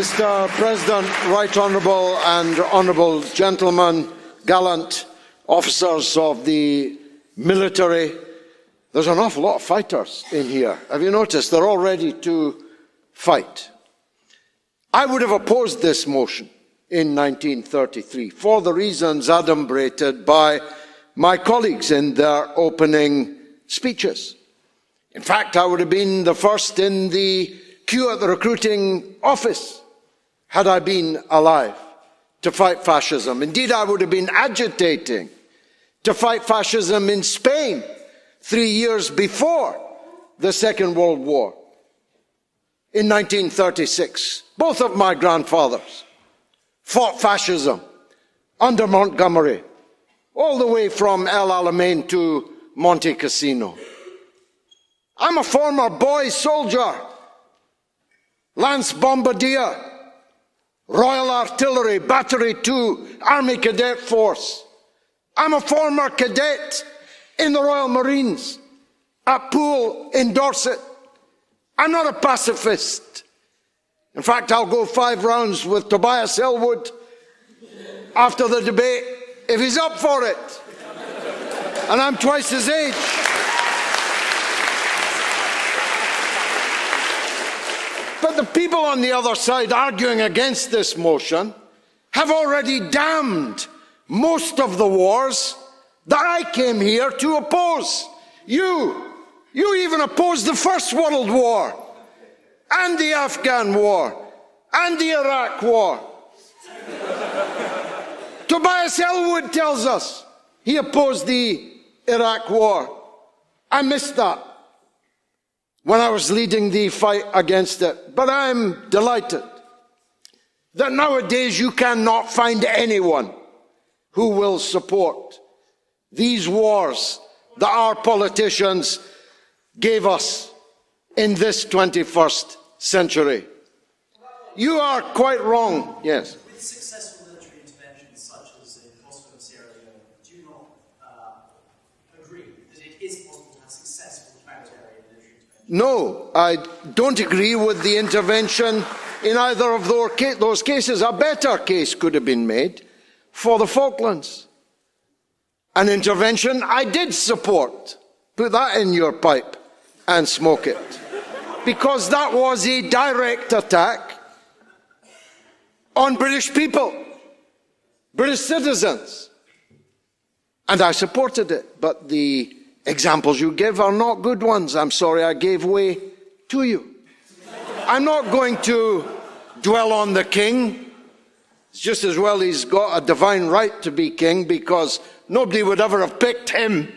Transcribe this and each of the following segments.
Mr. President, Right Honourable and Honourable Gentlemen, gallant officers of the military, there's an awful lot of fighters in here. Have you noticed? They're all ready to fight. I would have opposed this motion in 1933 for the reasons adumbrated by my colleagues in their opening speeches. In fact, I would have been the first in the queue at the recruiting office had I been alive to fight fascism. Indeed, I would have been agitating to fight fascism in Spain 3 years before the Second World War. In 1936, both of my grandfathers fought fascism under Montgomery, all the way from El Alamein to Monte Cassino. I'm a former boy soldier, Lance Bombardier, Royal Artillery, Battery 2, Army Cadet Force. I'm a former cadet in the Royal Marines at Poole in Dorset. I'm not a pacifist. In fact, I'll go 5 rounds with Tobias Ellwood after the debate if he's up for it. And I'm twice his age. But the people on the other side arguing against this motion have already damned most of the wars that I came here to oppose. You even opposed the First World War, and the Afghan War, and the Iraq War. Tobias Ellwood tells us he opposed the Iraq War. I missed that when I was leading the fight against it. But I'm delighted that nowadays you cannot find anyone who will support these wars that our politicians gave us in this 21st century. You are quite wrong, yes. With successful military interventions such as in Kosovo and Sierra Leone, do you not agree that it is possible to have successful humanitarian military interventions? No, I don't agree with the intervention in either of those cases. A better case could have been made for the Falklands. An intervention I did support. Put that in your pipe and smoke it. Because that was a direct attack on British people, British citizens. And I supported it. But the examples you give are not good ones. I'm sorry I gave way to you. I'm not going to dwell on the king. It's just as well he's got a divine right to be king, because nobody would ever have picked him,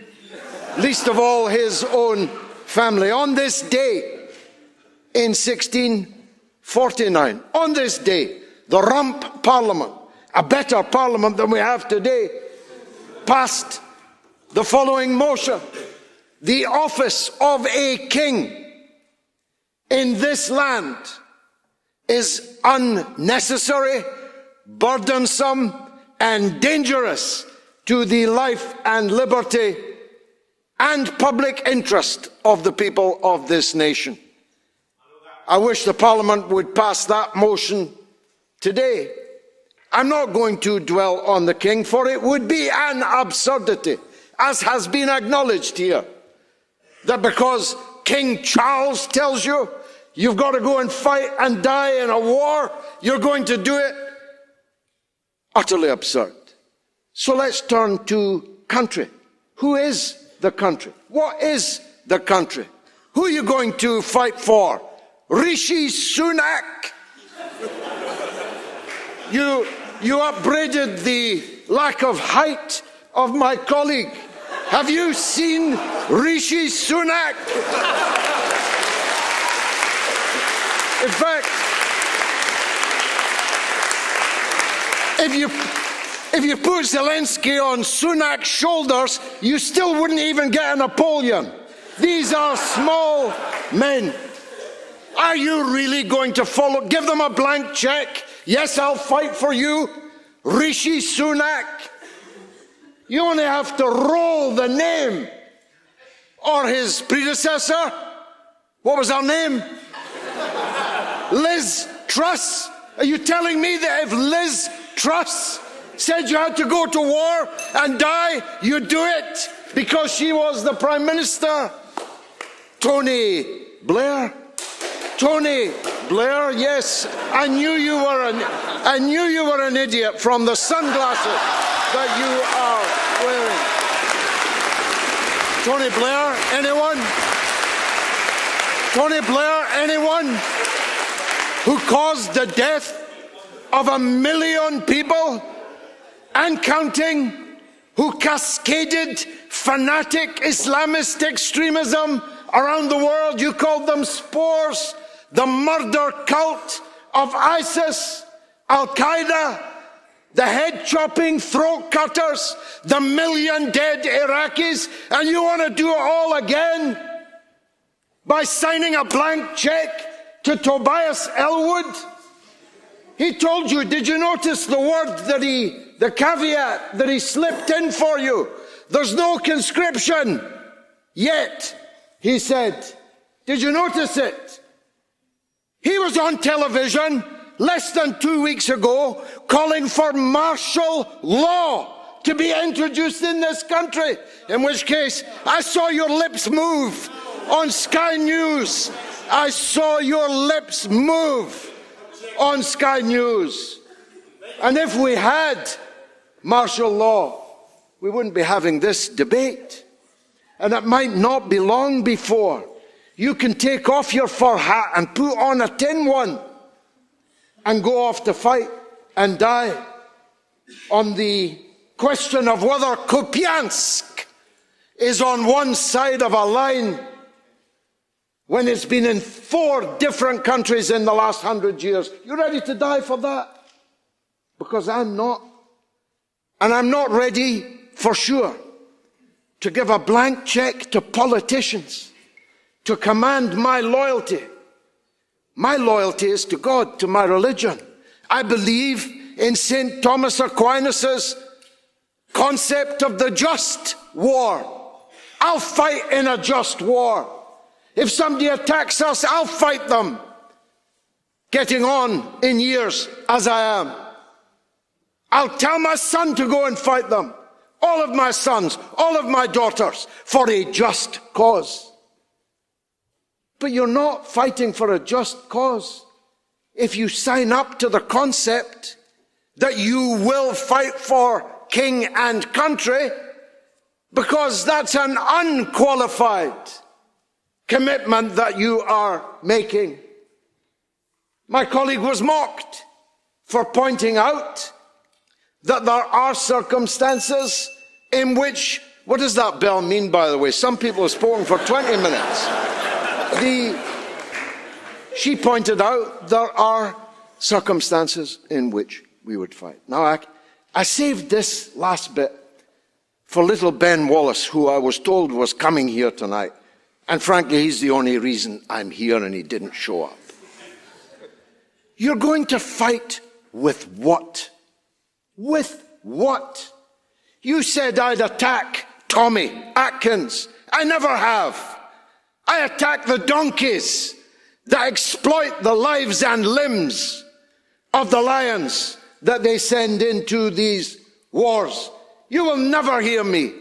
least of all his own family. On this day, in 1649, on this day, the Rump Parliament, a better parliament than we have today, passed the following motion: the office of a king in this land is unnecessary, burdensome, and dangerous to the life and liberty and public interest of the people of this nation. I wish the Parliament would pass that motion today. I'm not going to dwell on the king, for it would be an absurdity, as has been acknowledged here, that because King Charles tells you you've got to go and fight and die in a war, you're going to do it. Utterly absurd. So let's turn to country. Who is the country? What is the country? Who are you going to fight for? Rishi Sunak? You upbraided the lack of height of my colleague. Have you seen Rishi Sunak? In fact, if you put Zelensky on Sunak's shoulders, you still wouldn't even get a Napoleon. These are small men. Are you really going to give them a blank check? Yes, I'll fight for you, Rishi Sunak. You only have to roll the name. Or his predecessor, what was her name? Liz Truss. Are you telling me that if Liz Truss said you had to go to war and die, you'd do it because she was the Prime Minister? Tony Blair. Tony Blair, yes, I knew you were an idiot from the sunglasses that you are wearing. Tony Blair, anyone? Tony Blair, anyone? Who caused the death of 1 million people and counting, who cascaded fanatic Islamist extremism around the world. You called them spores. The murder cult of ISIS, Al-Qaeda, the head-chopping throat cutters, the 1 million dead Iraqis, and you want to do it all again by signing a blank check to Tobias Ellwood? He told you, did you notice the word that the caveat that he slipped in for you? There's no conscription yet, he said. Did you notice it? He was on television less than 2 weeks ago calling for martial law to be introduced in this country, in which case I saw your lips move on Sky News. I saw your lips move on Sky News. And if we had martial law, we wouldn't be having this debate. And it might not be long before you can take off your fur hat and put on a tin one and go off to fight and die on the question of whether Kupiansk is on one side of a line when it's been in 4 different countries in the last 100 years. You ready to die for that? Because I'm not. And I'm not ready, for sure, to give a blank check to politicians to command my loyalty. My loyalty is to God, to my religion. I believe in St. Thomas Aquinas' concept of the just war. I'll fight in a just war. If somebody attacks us, I'll fight them, getting on in years as I am. I'll tell my son to go and fight them, all of my sons, all of my daughters, for a just cause. But you're not fighting for a just cause if you sign up to the concept that you will fight for king and country, because that's an unqualified commitment that you are making. My colleague was mocked for pointing out that there are circumstances in which, what does that bell mean, by the way? Some people have spoken for 20 minutes. She pointed out there are circumstances in which we would fight. Now, I saved this last bit for little Ben Wallace, who I was told was coming here tonight. And frankly, he's the only reason I'm here and he didn't show up. You're going to fight with what? With what? You said I'd attack Tommy Atkins. I never have. I attack the donkeys that exploit the lives and limbs of the lions that they send into these wars. You will never hear me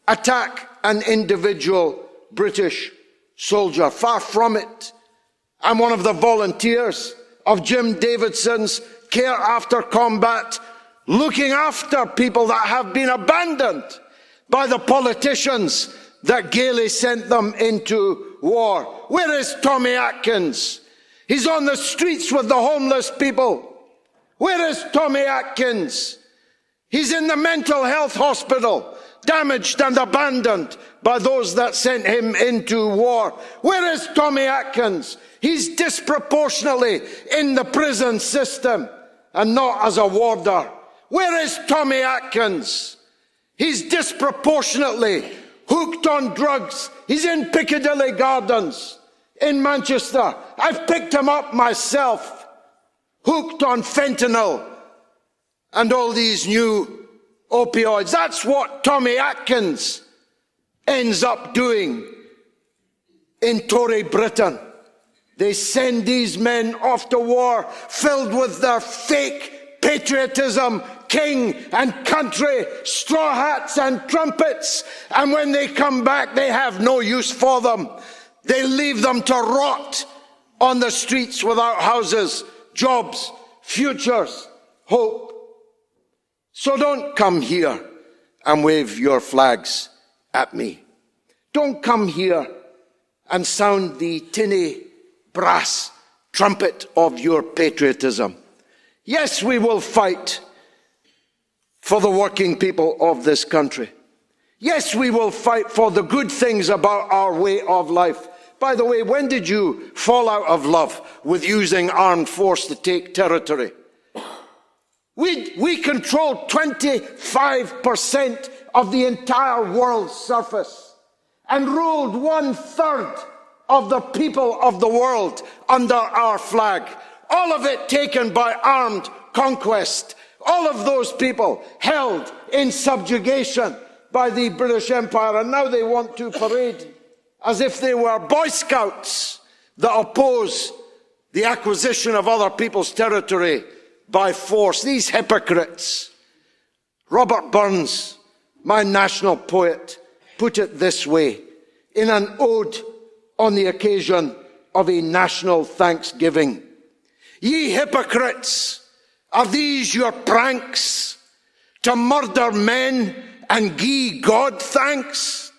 attack an individual British soldier. Far from it. I'm one of the volunteers of Jim Davidson's Care After Combat, looking after people that have been abandoned by the politicians that gaily sent them into war. Where is Tommy Atkins? He's on the streets with the homeless people. Where is Tommy Atkins? He's in the mental health hospital, damaged and abandoned by those that sent him into war. Where is Tommy Atkins? He's disproportionately in the prison system and not as a warder. Where is Tommy Atkins? He's disproportionately hooked on drugs. He's in Piccadilly Gardens in Manchester. I've picked him up myself, hooked on fentanyl and all these new opioids. That's what Tommy Atkins ends up doing in Tory Britain. They send these men off to war filled with their fake patriotism, king and country, straw hats and trumpets. And when they come back, they have no use for them. They leave them to rot on the streets without houses, jobs, futures, hope. So don't come here and wave your flags at me. Don't come here and sound the tinny brass trumpet of your patriotism. Yes, we will fight for the working people of this country. Yes, we will fight for the good things about our way of life. By the way, when did you fall out of love with using armed force to take territory? We control 25% of the entire world's surface and ruled 1/3 of the people of the world under our flag. All of it taken by armed conquest. All of those people held in subjugation by the British Empire, and now they want to parade as if they were Boy Scouts that oppose the acquisition of other people's territory by force. These hypocrites. Robert Burns, my national poet, put it this way in an ode on the occasion of a national thanksgiving. Ye hypocrites, are these your pranks, to murder men and gie God thanks?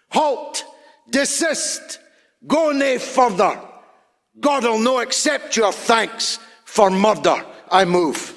Halt, desist, go nae further. God'll no accept your thanks for murder. I move.